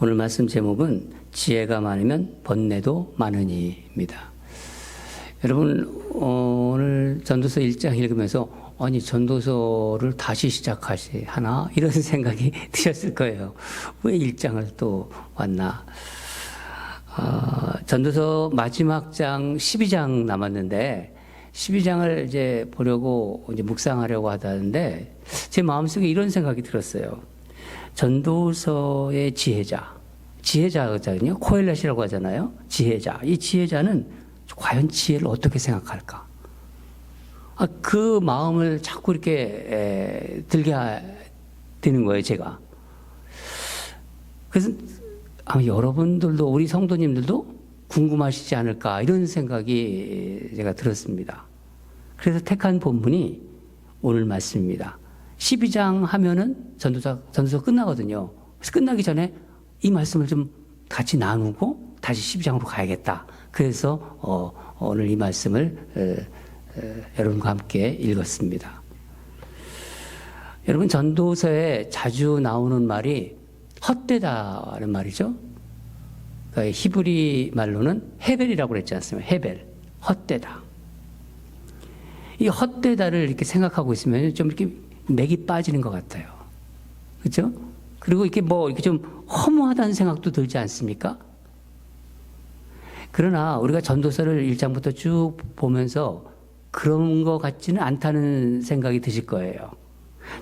오늘 말씀 제목은 지혜가 많으면 번뇌도 많으니입니다. 여러분 오늘 전도서 1장 읽으면서 아니 전도서를 다시 시작하시 하나 이런 생각이 드셨을 거예요. 왜 1장을 또 왔나. 전도서 마지막 장 12장 남았는데 12장을 이제 보려고 이제 묵상하려고 하다는데 제 마음속에 이런 생각이 들었어요. 전도서의 지혜자거든요. 코엘렛이라고 하잖아요. 지혜자. 이 지혜자는 과연 지혜를 어떻게 생각할까? 그 마음을 자꾸 이렇게 들게 되는 거예요, 제가. 그래서 여러분들도 우리 성도님들도 궁금하시지 않을까 이런 생각이 제가 들었습니다. 그래서 택한 본문이 오늘 말씀입니다. 12장 하면은 전도서 끝나거든요. 그래서 끝나기 전에 이 말씀을 좀 같이 나누고 다시 12장으로 가야겠다. 그래서 오늘 이 말씀을 여러분과 함께 읽었습니다. 여러분 전도서에 자주 나오는 말이 헛되다는 말이죠. 그러니까 히브리 말로는 헤벨이라고 그랬지 않습니까? 헤벨, 헛되다. 이 헛되다를 이렇게 생각하고 있으면 좀 이렇게 맥이 빠지는 것 같아요. 그렇죠? 그리고 이렇게 이렇게 좀 허무하다는 생각도 들지 않습니까? 그러나 우리가 전도서를 1장부터 쭉 보면서 그런 것 같지는 않다는 생각이 드실 거예요.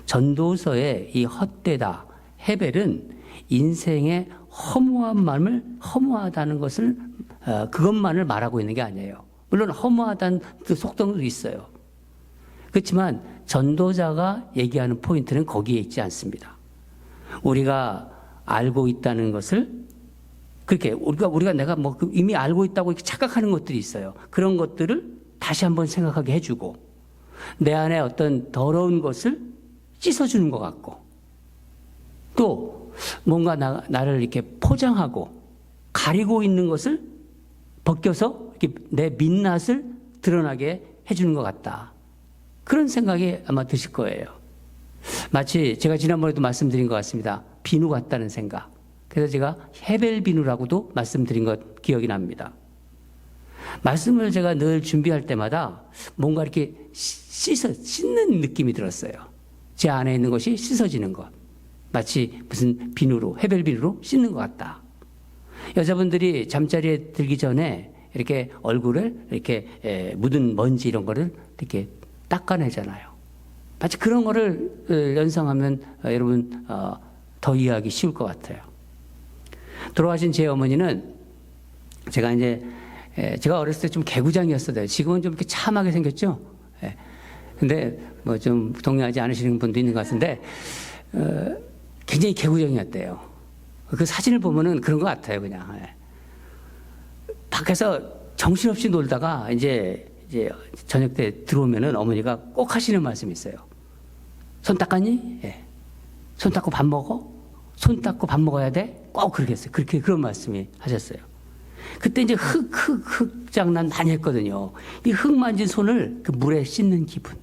전도서의 이 헛되다, 헤벨은 인생의 허무하다는 것을 그것만을 말하고 있는 게 아니에요. 물론 허무하다는 그 속성도 있어요. 그렇지만 전도자가 얘기하는 포인트는 거기에 있지 않습니다. 우리가 알고 있다는 것을 그렇게 우리가 내가 이미 알고 있다고 이렇게 착각하는 것들이 있어요. 그런 것들을 다시 한번 생각하게 해주고 내 안에 어떤 더러운 것을 씻어주는 것 같고 또 뭔가 나를 이렇게 포장하고 가리고 있는 것을 벗겨서 이렇게 내 민낯을 드러나게 해주는 것 같다. 그런 생각이 아마 드실 거예요. 마치 제가 지난번에도 말씀드린 것 같습니다. 비누 같다는 생각. 그래서 제가 헤벨 비누라고도 말씀드린 것 기억이 납니다. 말씀을 제가 늘 준비할 때마다 뭔가 이렇게 씻는 느낌이 들었어요. 제 안에 있는 것이 씻어지는 것. 마치 무슨 비누로, 헤벨 비누로 씻는 것 같다. 여자분들이 잠자리에 들기 전에 이렇게 얼굴을 이렇게 묻은 먼지 이런 거를 이렇게 닦아내잖아요. 마치 그런 거를 연상하면 여러분 더 이해하기 쉬울 것 같아요. 돌아가신 제 어머니는 제가 어렸을 때 좀 개구장이었어요. 지금은 좀 이렇게 참하게 생겼죠. 근데 좀 동의하지 않으시는 분도 있는 것 같은데 굉장히 개구장이었대요. 그 사진을 보면은 그런 것 같아요, 그냥. 밖에서 정신없이 놀다가 이제 저녁 때 들어오면은 어머니가 꼭 하시는 말씀이 있어요. 손 닦았니? 예. 손 닦고 밥 먹어? 손 닦고 밥 먹어야 돼? 꼭 그렇게 했어요. 그런 말씀이 하셨어요. 그때 이제 흙 장난 많이 했거든요. 이 흙 만진 손을 그 물에 씻는 기분.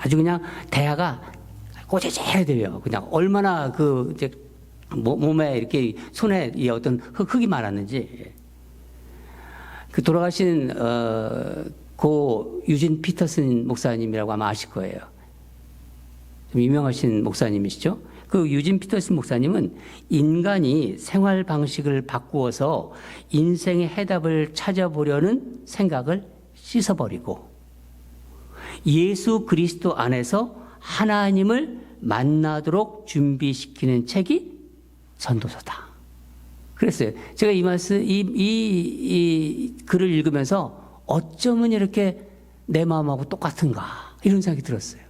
아주 그냥 대하가 꼬재재해 돼요. 그냥 얼마나 이제 몸에 이렇게 손에 이 어떤 흙이 많았는지. 그 돌아가신 고 유진 피터슨 목사님이라고 아마 아실 거예요. 좀 유명하신 목사님이시죠. 그 유진 피터슨 목사님은 인간이 생활 방식을 바꾸어서 인생의 해답을 찾아보려는 생각을 씻어버리고 예수 그리스도 안에서 하나님을 만나도록 준비시키는 책이 전도서다. 그랬어요. 제가 이 글을 읽으면서 어쩌면 이렇게 내 마음하고 똑같은가 이런 생각이 들었어요.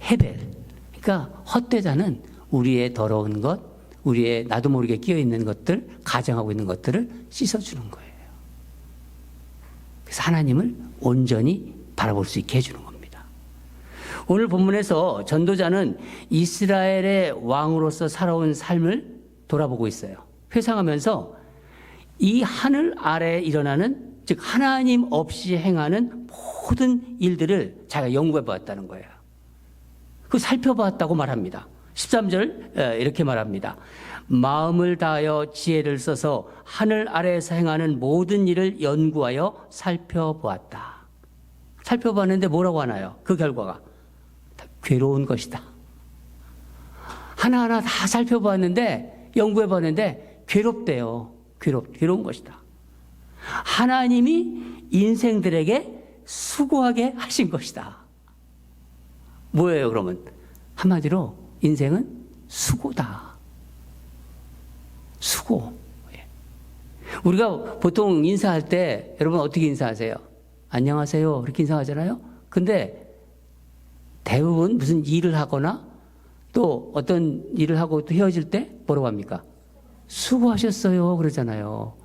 헤벨. 그러니까 헛되다는 우리의 더러운 것, 우리의 나도 모르게 끼어 있는 것들, 가정하고 있는 것들을 씻어주는 거예요. 그래서 하나님을 온전히 바라볼 수 있게 해주는 겁니다. 오늘 본문에서 전도자는 이스라엘의 왕으로서 살아온 삶을 돌아보고 있어요. 회상하면서 이 하늘 아래에 일어나는 즉 하나님 없이 행하는 모든 일들을 자기가 연구해 보았다는 거예요. 그 살펴봤다고 말합니다. 13절 이렇게 말합니다. 마음을 다하여 지혜를 써서 하늘 아래에서 행하는 모든 일을 연구하여 살펴보았다. 살펴봤는데 뭐라고 하나요? 그 결과가 괴로운 것이다. 하나하나 다 살펴봤는데 연구해봤는데 괴롭대요. 괴로운 것이다. 하나님이 인생들에게 수고하게 하신 것이다. 뭐예요 그러면? 한마디로 인생은 수고다. 수고. 우리가 보통 인사할 때 여러분 어떻게 인사하세요? 안녕하세요 이렇게 인사하잖아요. 근데 대부분 무슨 일을 하거나 또 어떤 일을 하고 또 헤어질 때 뭐라고 합니까? 수고하셨어요 그러잖아요.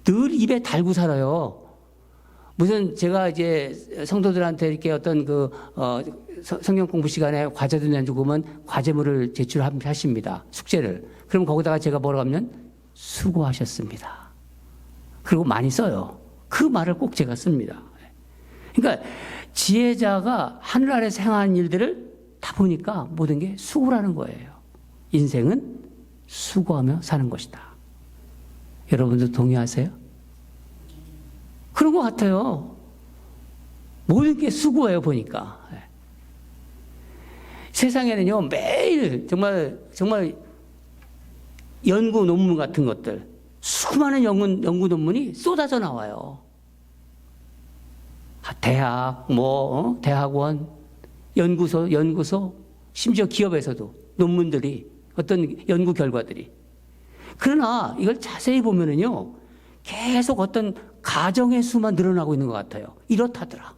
늘 입에 달고 살아요. 무슨 제가 이제 성도들한테 이렇게 어떤 성경 공부 시간에 과제도 내주고 오면 과제물을 제출하십니다. 숙제를. 그럼 거기다가 제가 뭐라고 하면 수고하셨습니다. 그리고 많이 써요. 그 말을 꼭 제가 씁니다. 그러니까 지혜자가 하늘 아래서 행하는 일들을 다 보니까 모든 게 수고라는 거예요. 인생은 수고하며 사는 것이다. 여러분도 동의하세요? 그런 것 같아요. 모든 게 수고예요, 보니까. 세상에는요, 매일 정말 연구 논문 같은 것들, 수많은 연구 논문이 쏟아져 나와요. 대학, 대학원, 연구소, 심지어 기업에서도 논문들이, 어떤 연구 결과들이. 그러나 이걸 자세히 보면은요, 계속 어떤 가정의 수만 늘어나고 있는 것 같아요. 이렇다더라.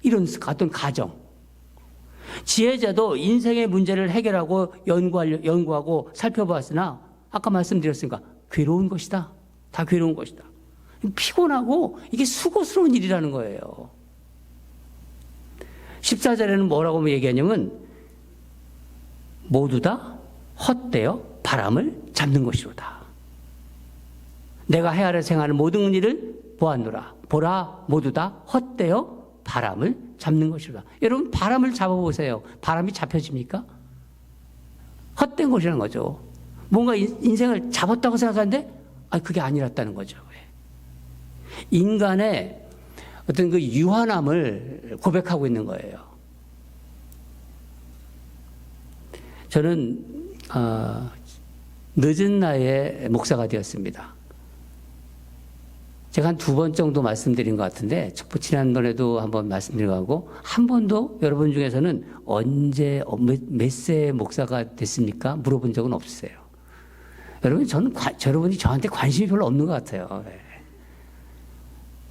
이런 어떤 가정. 지혜자도 인생의 문제를 해결하고 연구하고 살펴봤으나 아까 말씀드렸으니까 괴로운 것이다. 다 괴로운 것이다. 피곤하고 이게 수고스러운 일이라는 거예요. 14절에는 뭐라고 얘기하냐면 모두 다 헛되어 바람을 잡는 것이로다. 내가 해 아래 생하는 모든 일을 보았노라. 보라 모두 다 헛되어 바람을 잡는 것이로다. 여러분 바람을 잡아보세요. 바람이 잡혀집니까? 헛된 것이라는 거죠. 뭔가 인생을 잡았다고 생각하는데 그게 아니랐다는 거죠. 인간의 어떤 그 유한함을 고백하고 있는 거예요. 저는 늦은 나이에 목사가 되었습니다. 제가 한 2번 정도 말씀드린 것 같은데 지난번에도 한번 말씀드린 것 같고 한 번도 여러분 중에서는 언제 몇 세 목사가 됐습니까? 물어본 적은 없으세요. 여러분 여러분이 저한테 관심이 별로 없는 것 같아요.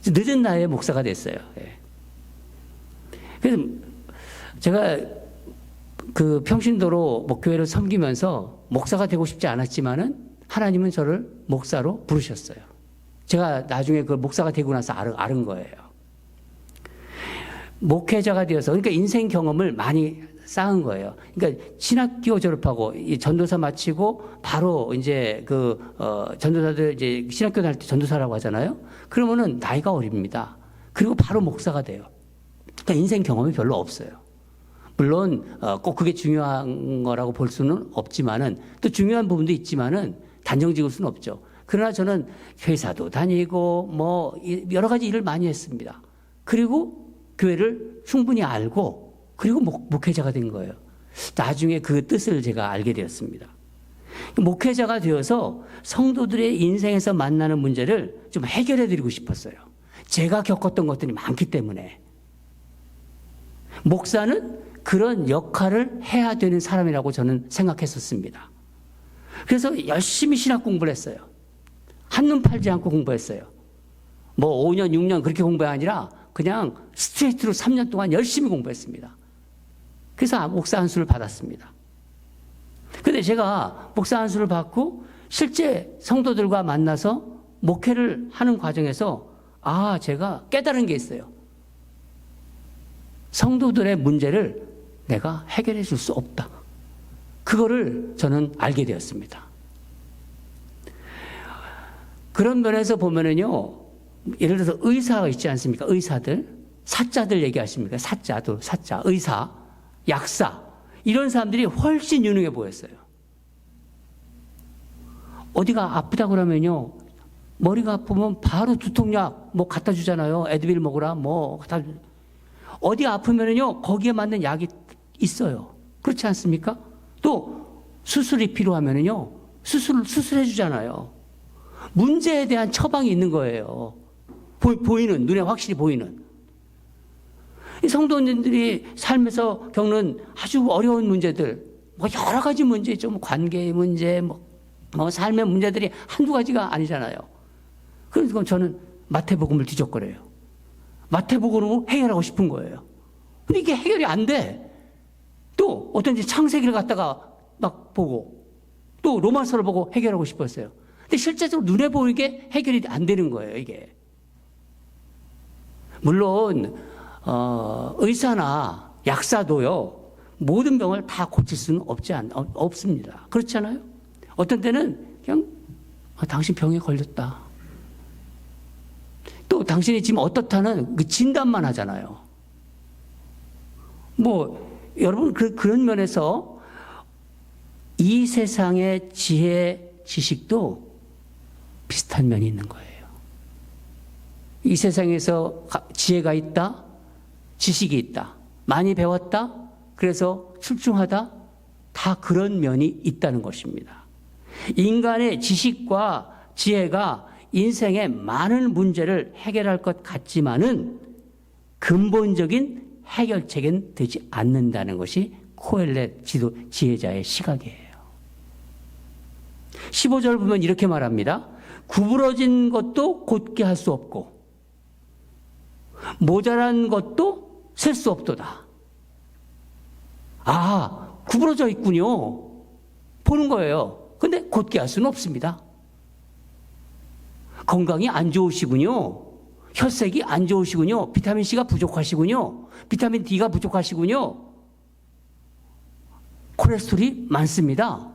늦은 나이에 목사가 됐어요. 그래서 제가 그 평신도로 목교회를 섬기면서 목사가 되고 싶지 않았지만은 하나님은 저를 목사로 부르셨어요. 제가 나중에 그 목사가 되고 나서 알은 거예요. 목회자가 되어서 그러니까 인생 경험을 많이 쌓은 거예요. 그러니까 신학교 졸업하고 전도사 마치고 바로 이제 전도사들 이제 신학교 다닐 때 전도사라고 하잖아요. 그러면은 나이가 어립니다. 그리고 바로 목사가 돼요. 그러니까 인생 경험이 별로 없어요. 물론 꼭 그게 중요한 거라고 볼 수는 없지만은 또 중요한 부분도 있지만은 단정 지을 수는 없죠. 그러나 저는 회사도 다니고 여러 가지 일을 많이 했습니다. 그리고 교회를 충분히 알고 그리고 목회자가 된 거예요. 나중에 그 뜻을 제가 알게 되었습니다. 목회자가 되어서 성도들의 인생에서 만나는 문제를 좀 해결해 드리고 싶었어요. 제가 겪었던 것들이 많기 때문에. 목사는 그런 역할을 해야 되는 사람이라고 저는 생각했었습니다. 그래서 열심히 신학 공부를 했어요. 한눈 팔지 않고 공부했어요. 5년, 6년 그렇게 공부가 아니라 그냥 스트레이트로 3년 동안 열심히 공부했습니다. 그래서 목사 안수를 받았습니다. 근데 제가 목사 안수를 받고 실제 성도들과 만나서 목회를 하는 과정에서 제가 깨달은 게 있어요. 성도들의 문제를 내가 해결해 줄 수 없다. 그거를 저는 알게 되었습니다. 그런 면에서 보면은요, 예를 들어서 의사가 있지 않습니까? 의사들, 사자들 얘기하십니까? 사자, 의사, 약사. 이런 사람들이 훨씬 유능해 보였어요. 어디가 아프다 그러면요, 머리가 아프면 바로 두통약 뭐 갖다 주잖아요. 애드빌 먹으라 뭐 갖다 주. 어디 아프면은요, 거기에 맞는 약이 있어요. 그렇지 않습니까? 또 수술이 필요하면은요, 수술해 주잖아요. 문제에 대한 처방이 있는 거예요. 보이는, 눈에 확실히 보이는. 이 성도님들이 삶에서 겪는 아주 어려운 문제들, 뭐 여러 가지 문제 있죠. 뭐 관계의 문제, 뭐 삶의 문제들이 한두 가지가 아니잖아요. 그래서 저는 마태복음을 뒤적거려요. 마태복음으로 해결하고 싶은 거예요. 근데 이게 해결이 안 돼. 또 어떤지 창세기를 갖다가 막 보고 또 로마서를 보고 해결하고 싶었어요. 근데 실제적으로 눈에 보이게 해결이 안 되는 거예요, 이게. 물론 의사나 약사도요, 모든 병을 다 고칠 수는 없습니다. 그렇잖아요? 어떤 때는 그냥 당신 병에 걸렸다. 또 당신이 지금 어떻다는 그 진단만 하잖아요. 뭐 여러분 그런 면에서 이 세상의 지혜, 지식도 비슷한 면이 있는 거예요. 이 세상에서 지혜가 있다, 지식이 있다, 많이 배웠다, 그래서 출중하다, 다 그런 면이 있다는 것입니다. 인간의 지식과 지혜가 인생의 많은 문제를 해결할 것 같지만은 근본적인 해결책은 되지 않는다는 것이 코엘렛 지혜자의 시각이에요. 15절 보면 이렇게 말합니다. 구부러진 것도 곧게 할 수 없고 모자란 것도 셀 수 없도다. 아, 구부러져 있군요. 보는 거예요. 근데 곧게 할 수는 없습니다. 건강이 안 좋으시군요. 혈색이 안 좋으시군요. 비타민C가 부족하시군요. 비타민 D가 부족하시군요. 콜레스테롤이 많습니다.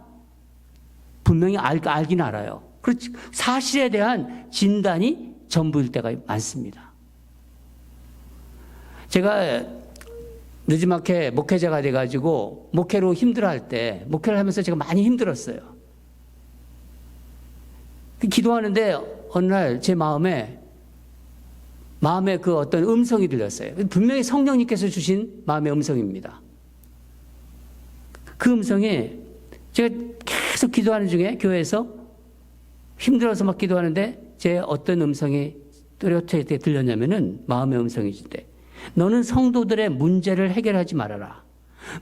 분명히 알긴 알아요. 그렇지. 사실에 대한 진단이 전부일 때가 많습니다. 제가 늦지막히 목회자가 돼가지고 목회로 힘들어할 때, 목회를 하면서 제가 많이 힘들었어요. 기도하는데 어느 날 제 마음에 그 어떤 음성이 들렸어요. 분명히 성령님께서 주신 마음의 음성입니다. 그 음성이 제가 계속 기도하는 중에 교회에서 힘들어서 막 기도하는데 제 어떤 음성이 뚜렷하게 들렸냐면은 마음의 음성이신데, 너는 성도들의 문제를 해결하지 말아라.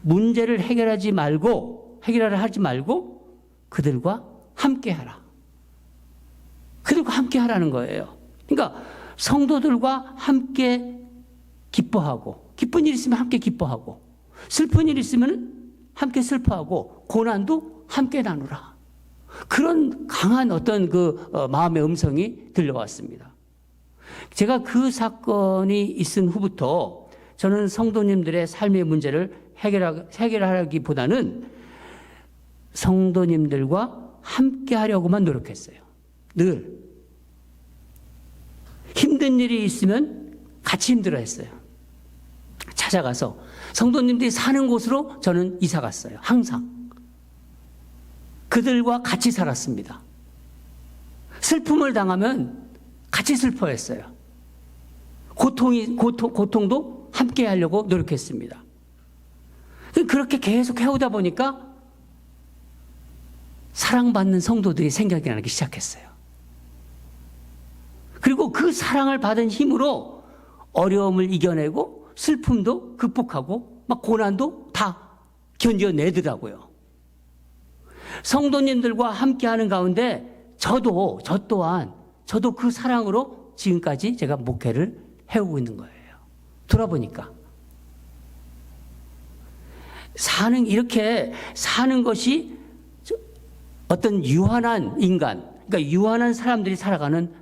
문제를 해결하지 말고 그들과 함께 하라. 그들과 함께 하라는 거예요. 그러니까 성도들과 함께 기뻐하고, 기쁜 일 있으면 함께 기뻐하고, 슬픈 일 있으면 함께 슬퍼하고, 고난도 함께 나누라. 그런 강한 어떤 마음의 음성이 들려왔습니다. 제가 그 사건이 있은 후부터 저는 성도님들의 삶의 문제를 해결하기보다는 성도님들과 함께 하려고만 노력했어요. 늘. 힘든 일이 있으면 같이 힘들어 했어요. 찾아가서 성도님들이 사는 곳으로 저는 이사 갔어요. 항상. 그들과 같이 살았습니다. 슬픔을 당하면 같이 슬퍼했어요. 고통도 함께 하려고 노력했습니다. 그렇게 계속 해오다 보니까 사랑받는 성도들이 생각이 나기 시작했어요. 그리고 그 사랑을 받은 힘으로 어려움을 이겨내고 슬픔도 극복하고 막 고난도 다 견뎌내더라고요. 성도님들과 함께하는 가운데 저 또한 그 사랑으로 지금까지 제가 목회를 해오고 있는 거예요. 돌아보니까 이렇게 사는 것이 어떤 유한한 인간, 그러니까 유한한 사람들이 살아가는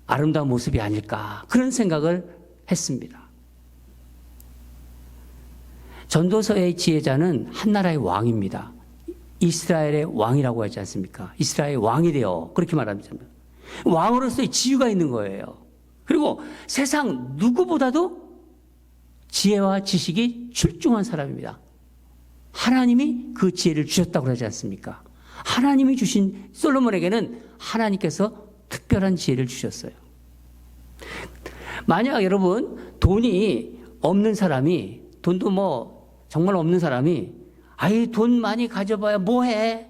아름다운 모습이 아닐까, 그런 생각을 했습니다. 전도서의 지혜자는 한 나라의 왕입니다. 이스라엘의 왕이라고 하지 않습니까? 이스라엘의 왕이 되어 그렇게 말합니다. 왕으로서의 지위가 있는 거예요. 그리고 세상 누구보다도 지혜와 지식이 출중한 사람입니다. 하나님이 그 지혜를 주셨다고 그러지 않습니까? 하나님이 주신 솔로몬에게는 하나님께서 특별한 지혜를 주셨어요. 만약 여러분 돈이 없는 사람이, 돈도 뭐 정말 없는 사람이 아이 돈 많이 가져봐야 뭐해?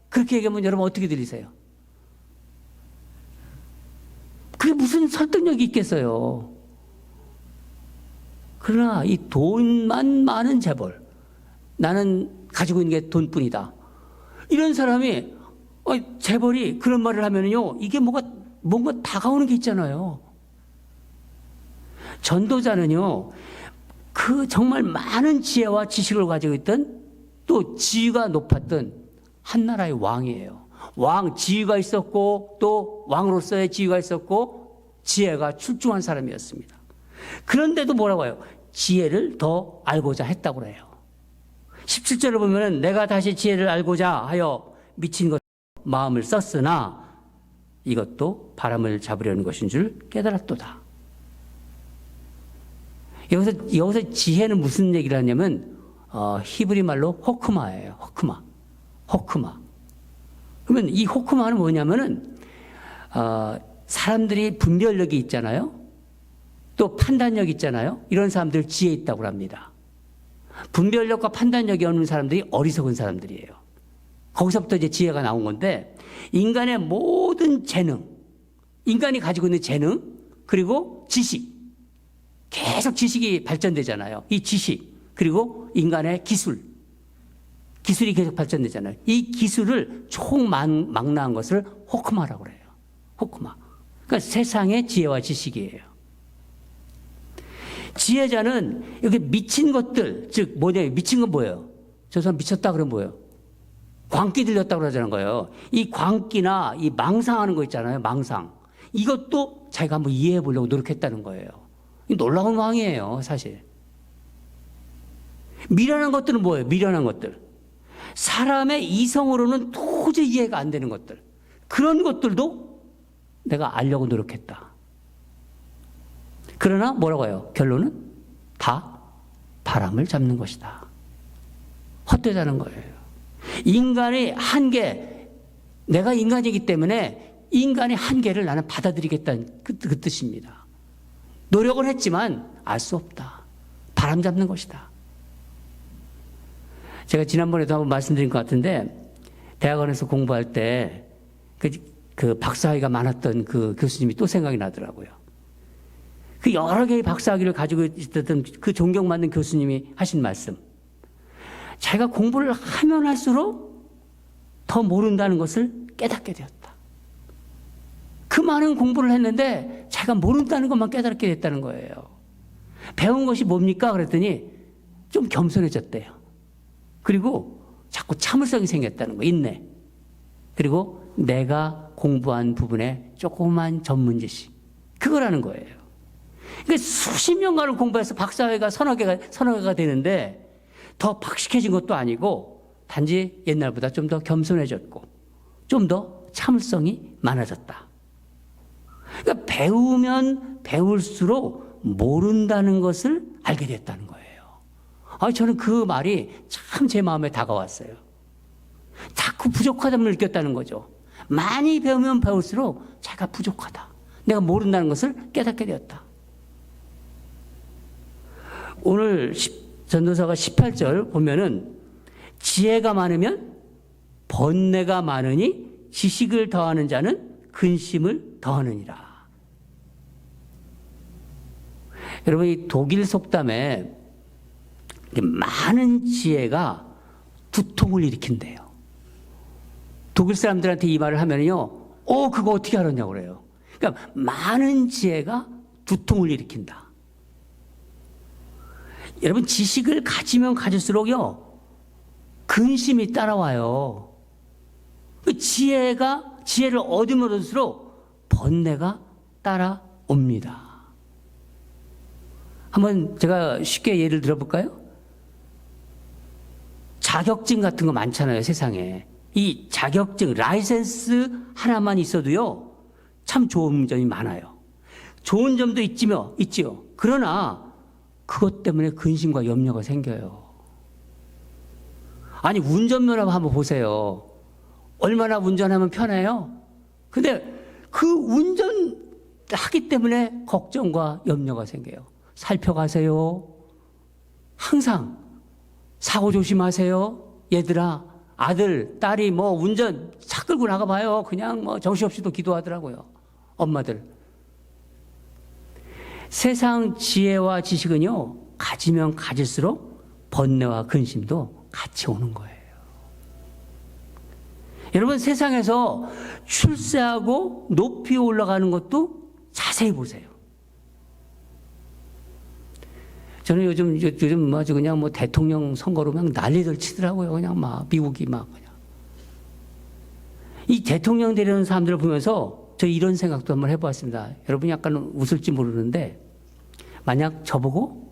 그렇게 얘기하면 여러분 어떻게 들리세요? 그게 무슨 설득력이 있겠어요? 그러나 이 돈만 많은 재벌, 나는 가지고 있는 게 돈뿐이다, 이런 사람이 재벌이 그런 말을 하면요, 이게 뭔가 다가오는 게 있잖아요. 전도자는요, 그 정말 많은 지혜와 지식을 가지고 있던, 또 지위가 높았던 한 나라의 왕이에요. 지위가 있었고, 또 왕으로서의 지위가 있었고, 지혜가 출중한 사람이었습니다. 그런데도 뭐라고 해요? 지혜를 더 알고자 했다고 해요. 17절을 보면은 내가 다시 지혜를 알고자 하여 미친 것 마음을 썼으나 이것도 바람을 잡으려는 것인 줄 깨달았도다. 여기서 지혜는 무슨 얘기를 하냐면 히브리 말로 호크마예요. 호크마. 그러면 이 호크마는 뭐냐면은 사람들이 분별력이 있잖아요. 또 판단력 있잖아요. 이런 사람들 지혜 있다고 합니다. 분별력과 판단력이 없는 사람들이 어리석은 사람들이에요. 거기서부터 이제 지혜가 나온 건데, 인간의 모든 재능, 인간이 가지고 있는 재능, 그리고 지식, 계속 지식이 발전되잖아요. 이 지식, 그리고 인간의 기술이 계속 발전되잖아요. 이 기술을 총망라한 것을 호크마라고 그래요. 호크마. 그러니까 세상의 지혜와 지식이에요. 지혜자는 여기 미친 것들, 즉 뭐냐, 미친 건 뭐예요? 저 사람 미쳤다 그러면 뭐예요? 광기 들렸다고 그러자는 거예요. 이 광기나 이 망상하는 거 있잖아요. 망상. 이것도 자기가 한번 이해해 보려고 노력했다는 거예요. 이 놀라운 왕이에요, 사실. 미련한 것들은 뭐예요? 미련한 것들. 사람의 이성으로는 도저히 이해가 안 되는 것들. 그런 것들도 내가 알려고 노력했다. 그러나 뭐라고 해요? 결론은 다 바람을 잡는 것이다. 헛되다는 거예요. 인간의 한계, 내가 인간이기 때문에 인간의 한계를 나는 받아들이겠다는 그 뜻입니다. 노력을 했지만 알 수 없다. 바람 잡는 것이다. 제가 지난번에도 한번 말씀드린 것 같은데, 대학원에서 공부할 때 그 박사학위가 많았던 그 교수님이 또 생각이 나더라고요. 그 여러 개의 박사학위를 가지고 있었던 그 존경받는 교수님이 하신 말씀. 자기가 공부를 하면 할수록 더 모른다는 것을 깨닫게 되었다. 그 많은 공부를 했는데 자기가 모른다는 것만 깨닫게 됐다는 거예요. 배운 것이 뭡니까? 그랬더니 좀 겸손해졌대요. 그리고 자꾸 참을성이 생겼다는 거, 인내. 그리고 내가 공부한 부분에 조그만 전문 지식. 그거라는 거예요. 그러니까 수십 년간을 공부해서 박사학위가 서너 개가 되는데 더 박식해진 것도 아니고 단지 옛날보다 좀 더 겸손해졌고 좀 더 참을성이 많아졌다. 그러니까 배우면 배울수록 모른다는 것을 알게 됐다는 거예요. 저는 그 말이 참 제 마음에 다가왔어요. 자꾸 부족하다는 느꼈다는 거죠. 많이 배우면 배울수록 자기가 부족하다. 내가 모른다는 것을 깨닫게 되었다. 오늘 전도서가 18절 보면은 지혜가 많으면 번뇌가 많으니 지식을 더하는 자는 근심을 더하느니라. 여러분, 이 독일 속담에 많은 지혜가 두통을 일으킨대요. 독일 사람들한테 이 말을 하면요, 그거 어떻게 알았냐고 그래요. 그러니까 많은 지혜가 두통을 일으킨다. 여러분, 지식을 가지면 가질수록요, 근심이 따라와요. 지혜를 얻으면 얻을수록 번뇌가 따라옵니다. 한번 제가 쉽게 예를 들어볼까요? 자격증 같은 거 많잖아요, 세상에. 이 자격증, 라이센스 하나만 있어도요, 참 좋은 점이 많아요. 좋은 점도 있지요. 그러나 그것 때문에 근심과 염려가 생겨요. 아니, 운전면허 한번 보세요. 얼마나 운전하면 편해요? 근데 그 운전하기 때문에 걱정과 염려가 생겨요. 살펴가세요. 항상 사고 조심하세요. 얘들아, 아들, 딸이 뭐 운전 차 끌고 나가봐요. 그냥 뭐 정신없이도 기도하더라고요. 엄마들. 세상 지혜와 지식은요, 가지면 가질수록 번뇌와 근심도 같이 오는 거예요. 여러분, 세상에서 출세하고 높이 올라가는 것도 자세히 보세요. 저는 요즘 아주 그냥 뭐 대통령 선거로 그냥 난리들 치더라고요. 그냥 막 미국이 막 그냥. 이 대통령 되려는 사람들을 보면서 저 이런 생각도 한번 해보았습니다. 여러분 약간 웃을지 모르는데 만약 저보고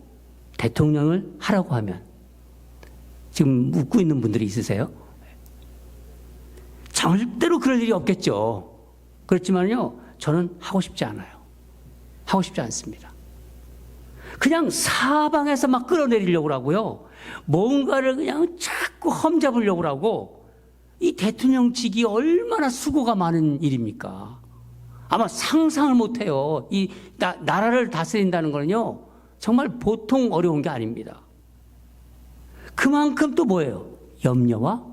대통령을 하라고 하면 지금 웃고 있는 분들이 있으세요? 절대로 그럴 일이 없겠죠. 그렇지만요, 저는 하고 싶지 않아요. 하고 싶지 않습니다. 그냥 사방에서 막 끌어내리려고 하고요. 뭔가를 그냥 자꾸 험잡으려고 하고, 이 대통령직이 얼마나 수고가 많은 일입니까? 아마 상상을 못해요. 이 나라를 다스린다는 거는요, 정말 보통 어려운 게 아닙니다. 그만큼 또 뭐예요? 염려와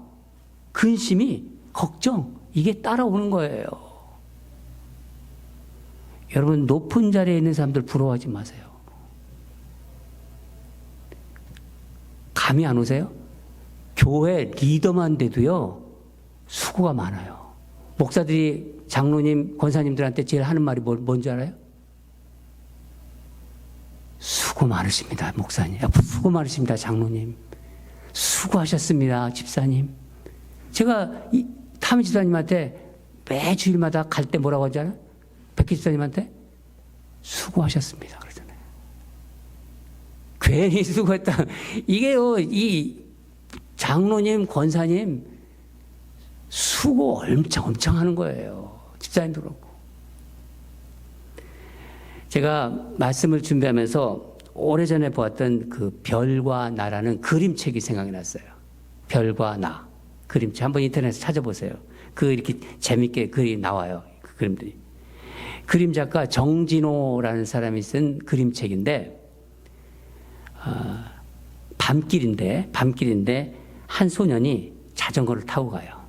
근심이, 걱정, 이게 따라오는 거예요. 여러분, 높은 자리에 있는 사람들 부러워하지 마세요. 감이 안 오세요? 교회 리더만 돼도요, 수고가 많아요. 목사들이 장로님, 권사님들한테 제일 하는 말이 뭔지 알아요? 수고 많으십니다, 목사님. 수고 많으십니다, 장로님. 수고하셨습니다, 집사님. 제가 타미 집사님한테 매 주일마다 갈 때 뭐라고 하지 않아요? 백희 집사님한테 수고하셨습니다, 그러잖아요. 괜히 수고했다. 이게요, 이 장로님, 권사님 수고 엄청 하는 거예요. 집사님도 그렇고. 제가 말씀을 준비하면서 오래전에 보았던 그 별과 나라는 그림책이 생각이 났어요. 별과 나. 그림책. 한번 인터넷에서 찾아보세요. 이렇게 재밌게 글이 나와요. 그 그림들이. 그림 작가 정진호라는 사람이 쓴 그림책인데, 밤길인데 한 소년이 자전거를 타고 가요.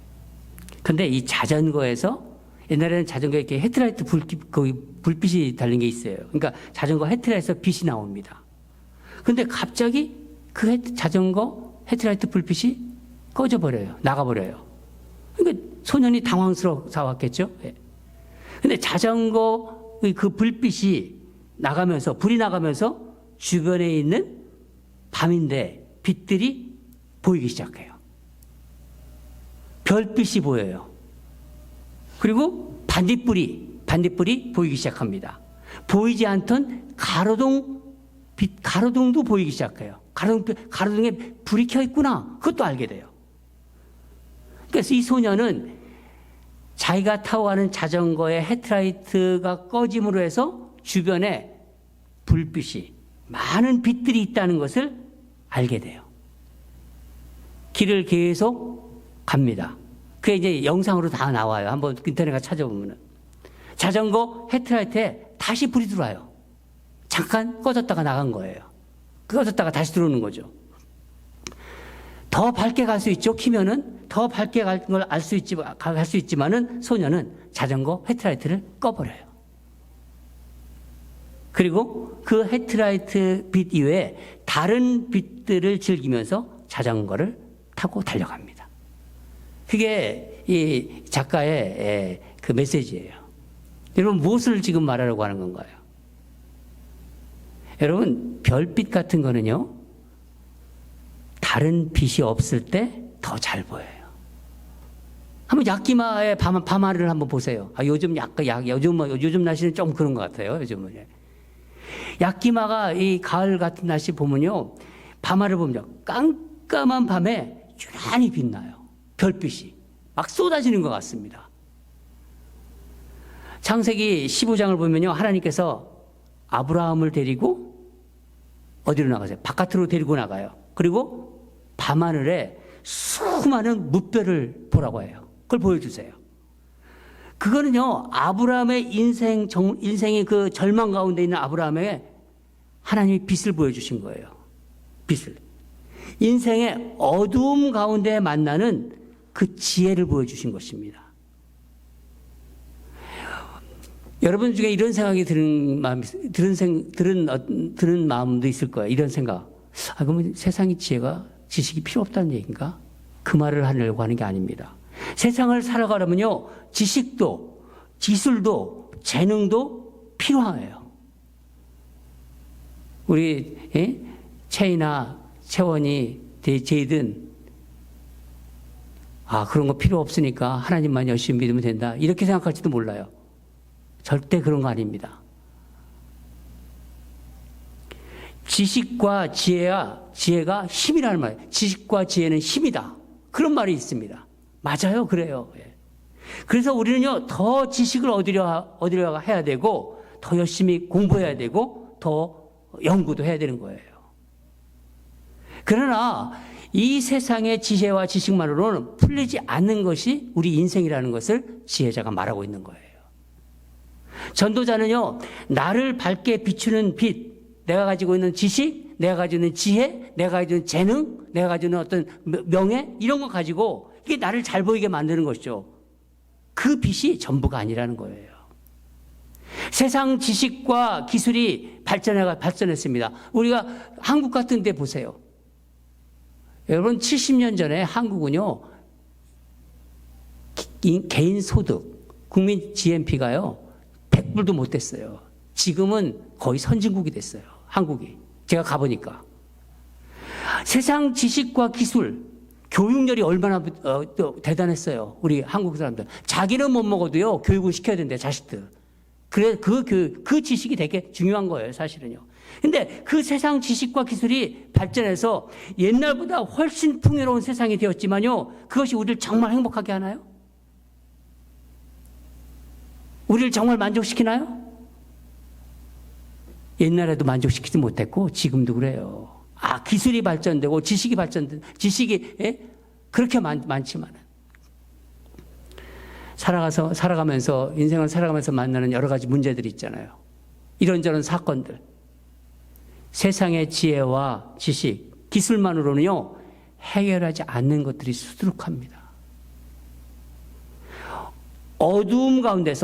근데 이 자전거에서, 옛날에는 자전거에 이렇게 헤드라이트 불빛이 달린 게 있어요. 그러니까 자전거 헤드라이트에서 빛이 나옵니다. 근데 갑자기 그 자전거 헤드라이트 불빛이 꺼져버려요. 나가버려요. 그러니까 소년이 당황스러워서 왔겠죠. 근데 자전거 그 불빛이 나가면서, 불이 나가면서 주변에 있는 밤인데 빛들이 보이기 시작해요. 별빛이 보여요. 그리고 반딧불이 보이기 시작합니다. 보이지 않던 가로등도 보이기 시작해요. 가로등에 불이 켜 있구나. 그것도 알게 돼요. 그래서 이 소년은 자기가 타고 가는 자전거의 헤드라이트가 꺼짐으로 해서 주변에 불빛이, 많은 빛들이 있다는 것을 알게 돼요. 길을 계속 갑니다. 그게 이제 영상으로 다 나와요. 한번 인터넷에 가서 찾아보면은. 자전거 헤드라이트에 다시 불이 들어와요. 잠깐 꺼졌다가 나간 거예요. 꺼졌다가 다시 들어오는 거죠. 더 밝게 갈 수 있죠. 키면은 더 밝게 갈 걸 갈 수 있지만은 소년은 자전거 헤드라이트를 꺼버려요. 그리고 그 헤드라이트 빛 이외에 다른 빛들을 즐기면서 자전거를 타고 달려갑니다. 그게 이 작가의 그 메시지예요. 여러분, 무엇을 지금 말하려고 하는 건가요? 여러분, 별빛 같은 거는요, 다른 빛이 없을 때 더 잘 보여요. 한번 약기마의 밤하늘을 한번 보세요. 요즘 날씨는 좀 그런 것 같아요. 요즘은. 약기마가 이 가을 같은 날씨 보면요, 밤하늘 보면요, 깜깜한 밤에 유난히 빛나요. 별빛이 막 쏟아지는 것 같습니다. 창세기 15장을 보면요, 하나님께서 아브라함을 데리고 어디로 나가세요? 바깥으로 데리고 나가요. 그리고 밤하늘에 수많은 무뼈를 보라고 해요. 그걸 보여주세요. 그거는요, 아브라함의 인생의 그 절망 가운데 있는 아브라함에게 하나님이 빛을 보여주신 거예요. 빛을. 인생의 어두움 가운데 만나는 그 지혜를 보여주신 것입니다. 여러분 중에 이런 생각이 드는 마음도 있을 거예요. 이런 생각. 그러면 세상의 지식이 필요 없다는 얘기인가? 그 말을 하려고 하는 게 아닙니다. 세상을 살아가려면요, 지식도, 기술도, 재능도 필요해요. 우리, 채이나 채원이, 제이든, 그런 거 필요 없으니까 하나님만 열심히 믿으면 된다. 이렇게 생각할지도 몰라요. 절대 그런 거 아닙니다. 지식과 지혜가 힘이라는 말이에요. 지식과 지혜는 힘이다. 그런 말이 있습니다. 맞아요. 그래요. 그래서 우리는요, 더 지식을 얻으려 해야 되고, 더 열심히 공부해야 되고, 더 연구도 해야 되는 거예요. 그러나 이 세상의 지혜와 지식만으로는 풀리지 않는 것이 우리 인생이라는 것을 지혜자가 말하고 있는 거예요. 전도자는요, 나를 밝게 비추는 빛, 내가 가지고 있는 지식, 내가 가지고 있는 지혜, 내가 가지고 있는 재능, 내가 가지고 있는 어떤 명예, 이런 거 가지고 이게 나를 잘 보이게 만드는 것이죠. 그 빛이 전부가 아니라는 거예요. 세상 지식과 기술이 발전했습니다. 우리가 한국 같은 데 보세요. 여러분, 70년 전에 한국은요, 개인 소득, 국민 GNP가요, 100불도 못 됐어요. 지금은 거의 선진국이 됐어요. 한국이. 제가 가보니까. 세상 지식과 기술, 교육열이 얼마나 대단했어요. 우리 한국 사람들. 자기는 못 먹어도요, 교육을 시켜야 된대, 자식들. 그래, 그 지식이 되게 중요한 거예요, 사실은요. 근데 그 세상 지식과 기술이 발전해서 옛날보다 훨씬 풍요로운 세상이 되었지만요, 그것이 우리를 정말 행복하게 하나요? 우리를 정말 만족시키나요? 옛날에도 만족시키지 못했고 지금도 그래요. 기술이 발전되고 지식이 그렇게 많지만은 인생을 살아가면서 만나는 여러 가지 문제들이 있잖아요. 이런저런 사건들. 세상의 지혜와 지식, 기술만으로는요, 해결하지 않는 것들이 수두룩합니다.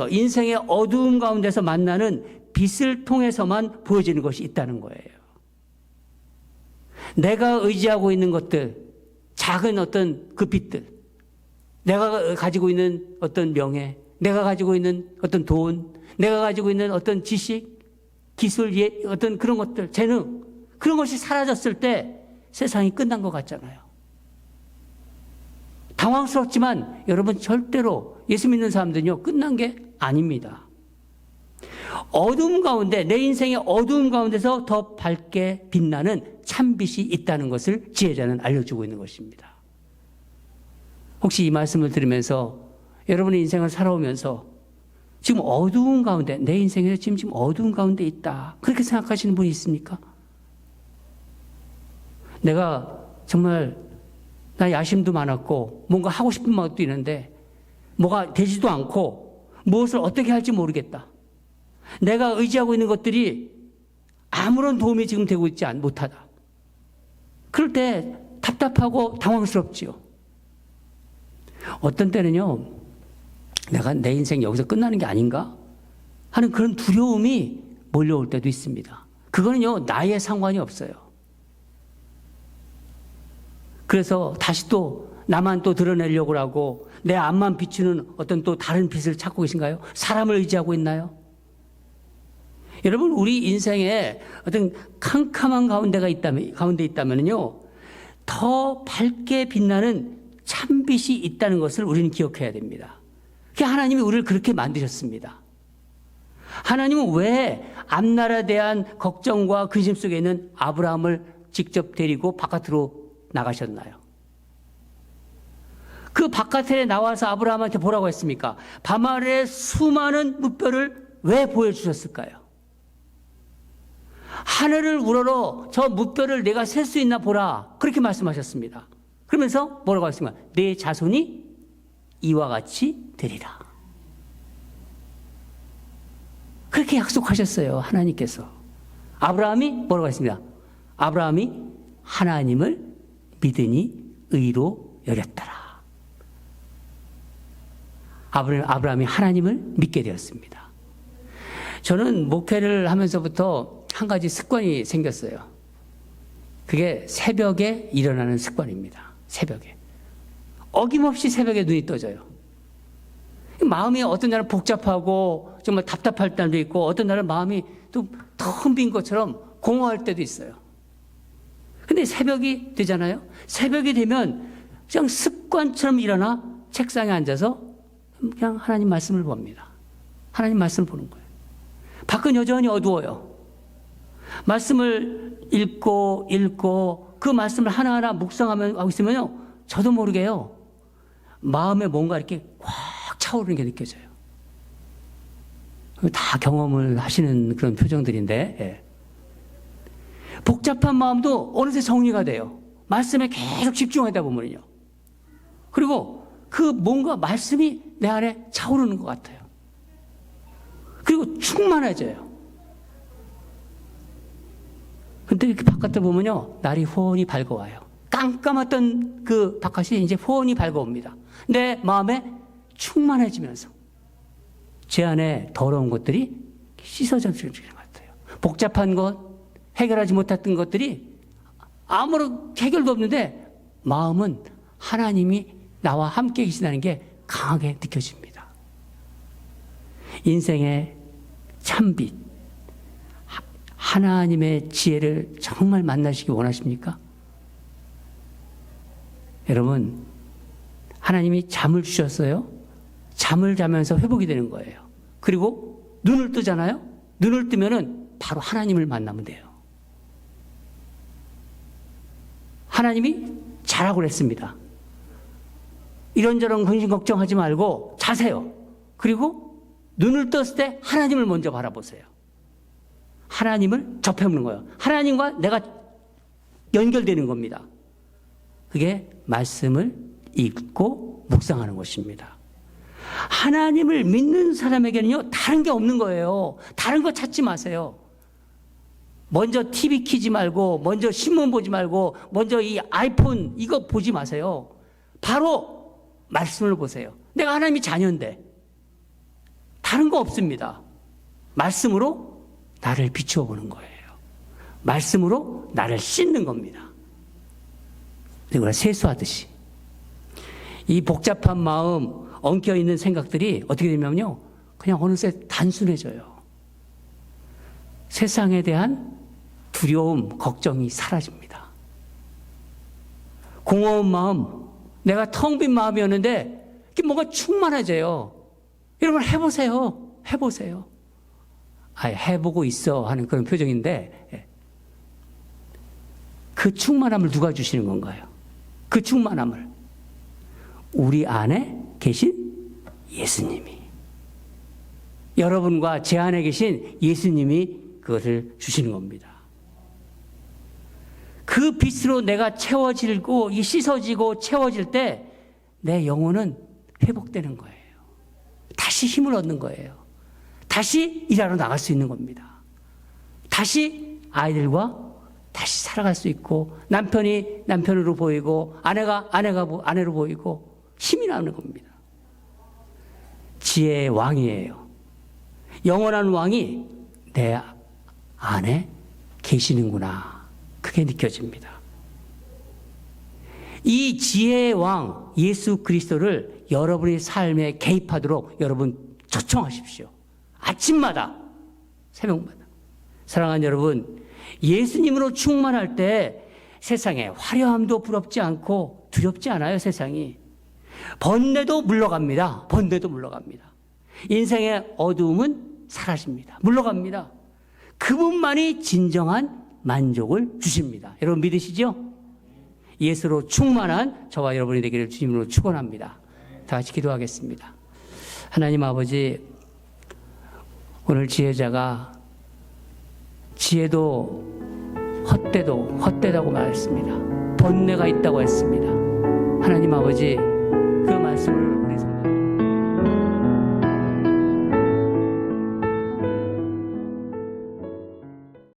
인생의 어두움 가운데서 만나는 빛을 통해서만 보여지는 것이 있다는 거예요. 내가 의지하고 있는 것들, 작은 어떤 그 빛들, 내가 가지고 있는 어떤 명예, 내가 가지고 있는 어떤 돈, 내가 가지고 있는 어떤 지식, 기술, 어떤 그런 것들, 재능, 그런 것이 사라졌을 때 세상이 끝난 것 같잖아요. 당황스럽지만 여러분, 절대로 예수 믿는 사람들은요, 끝난 게 아닙니다. 어두움 가운데, 내 인생의 어두움 가운데서 더 밝게 빛나는 참빛이 있다는 것을 지혜자는 알려주고 있는 것입니다. 혹시 이 말씀을 들으면서 여러분의 인생을 살아오면서 지금 어두운 가운데, 내 인생에서 지금 어두운 가운데 있다, 그렇게 생각하시는 분이 있습니까? 내가 정말 나 야심도 많았고 뭔가 하고 싶은 마음도 있는데 뭐가 되지도 않고 무엇을 어떻게 할지 모르겠다. 내가 의지하고 있는 것들이 아무런 도움이 지금 되고 있지 못하다. 그럴 때 답답하고 당황스럽지요. 어떤 때는요, 내가 내 인생 여기서 끝나는 게 아닌가 하는 그런 두려움이 몰려올 때도 있습니다. 그거는요, 나의 상관이 없어요. 그래서 다시 또 나만 또 드러내려고 하고 내 앞만 비추는 어떤 또 다른 빛을 찾고 계신가요? 사람을 의지하고 있나요? 여러분, 우리 인생에 어떤 캄캄한 가운데 있다면요, 더 밝게 빛나는 참빛이 있다는 것을 우리는 기억해야 됩니다. 하나님이 우리를 그렇게 만드셨습니다. 하나님은 왜 앞날에 대한 걱정과 근심 속에 있는 아브라함을 직접 데리고 바깥으로 나가셨나요? 그 바깥에 나와서 아브라함한테 뭐라고 했습니까? 밤하늘의 수많은 무뼈를 왜 보여주셨을까요? 하늘을 우러러 저 무뼈를 내가 셀 수 있나 보라, 그렇게 말씀하셨습니다. 그러면서 뭐라고 했습니까? 내 자손이 이와 같이 되리라. 그렇게 약속하셨어요, 하나님께서. 아브라함이 뭐라고 했습니다? 아브라함이 하나님을 믿으니 의로 여겼더라. 아브라함이 하나님을 믿게 되었습니다. 저는 목회를 하면서부터 한 가지 습관이 생겼어요. 그게 새벽에 일어나는 습관입니다. 새벽에. 어김없이 새벽에 눈이 떠져요. 마음이 어떤 날은 복잡하고 정말 답답할 때도 있고 어떤 날은 마음이 또 텅 빈 것처럼 공허할 때도 있어요. 근데 새벽이 되잖아요. 새벽이 되면 그냥 습관처럼 일어나 책상에 앉아서 그냥 하나님 말씀을 봅니다. 하나님 말씀을 보는 거예요. 밖은 여전히 어두워요. 말씀을 읽고 그 말씀을 하나하나 묵상하고 있으면요. 저도 모르게요. 마음에 뭔가 이렇게 꽉 차오르는 게 느껴져요. 다 경험을 하시는 그런 표정들인데, 예. 복잡한 마음도 어느새 정리가 돼요. 말씀에 계속 집중하다 보면요. 그리고 그 뭔가 말씀이 내 안에 차오르는 것 같아요. 그리고 충만해져요. 근데 이렇게 바깥을 보면요. 날이 훤히 밝아와요. 깜깜했던 그 바깥이 이제 훤히 밝아옵니다. 내 마음에 충만해지면서 제 안에 더러운 것들이 씻어져지는 것 같아요. 복잡한 것, 해결하지 못했던 것들이 아무런 해결도 없는데 마음은 하나님이 나와 함께 계시다는 게 강하게 느껴집니다. 인생의 참빛, 하나님의 지혜를 정말 만나시기 원하십니까? 여러분, 하나님이 잠을 주셨어요. 잠을 자면서 회복이 되는 거예요. 그리고 눈을 뜨잖아요. 눈을 뜨면은 바로 하나님을 만나면 돼요. 하나님이 자라고 그랬습니다. 이런저런 근심 걱정하지 말고 자세요. 그리고 눈을 떴을 때 하나님을 먼저 바라보세요. 하나님을 접해보는 거예요. 하나님과 내가 연결되는 겁니다. 그게 말씀을 읽고 묵상하는 것입니다. 하나님을 믿는 사람에게는요, 다른 게 없는 거예요. 다른 거 찾지 마세요. 먼저 TV 키지 말고, 먼저 신문 보지 말고, 먼저 이 아이폰 이거 보지 마세요. 바로 말씀을 보세요. 내가 하나님이 자녀인데 다른 거 없습니다. 말씀으로 나를 비추어 보는 거예요. 말씀으로 나를 씻는 겁니다. 그리고 세수하듯이. 이 복잡한 마음, 엉켜있는 생각들이 어떻게 되냐면요, 그냥 어느새 단순해져요. 세상에 대한 두려움, 걱정이 사라집니다. 공허한 마음, 내가 텅 빈 마음이었는데 이게 뭔가 충만해져요. 여러분 해보세요. 해보세요. 해보고 있어 하는 그런 표정인데, 그 충만함을 누가 주시는 건가요? 그 충만함을 우리 안에 계신 예수님이, 여러분과 제 안에 계신 예수님이 그것을 주시는 겁니다. 그 빛으로 내가 채워지고 씻어지고 채워질 때 내 영혼은 회복되는 거예요. 다시 힘을 얻는 거예요. 다시 일하러 나갈 수 있는 겁니다. 다시 아이들과 다시 살아갈 수 있고, 남편이 남편으로 보이고, 아내가 아내로 보이고, 힘이 나는 겁니다. 지혜의 왕이에요. 영원한 왕이 내 안에 계시는구나. 그게 느껴집니다. 이 지혜의 왕 예수 그리스도를 여러분의 삶에 개입하도록 여러분 초청하십시오. 아침마다, 새벽마다. 사랑하는 여러분, 예수님으로 충만할 때 세상에 화려함도 부럽지 않고 두렵지 않아요. 세상이. 번뇌도 물러갑니다. 번뇌도 물러갑니다. 인생의 어두움은 사라집니다. 물러갑니다. 그분만이 진정한 만족을 주십니다. 여러분 믿으시죠? 예수로 충만한 저와 여러분이 되기를 주님으로 축원합니다. 다 같이 기도하겠습니다. 하나님 아버지, 오늘 지혜자가 지혜도 헛되다고 말했습니다. 번뇌가 있다고 했습니다. 하나님 아버지 그 말씀을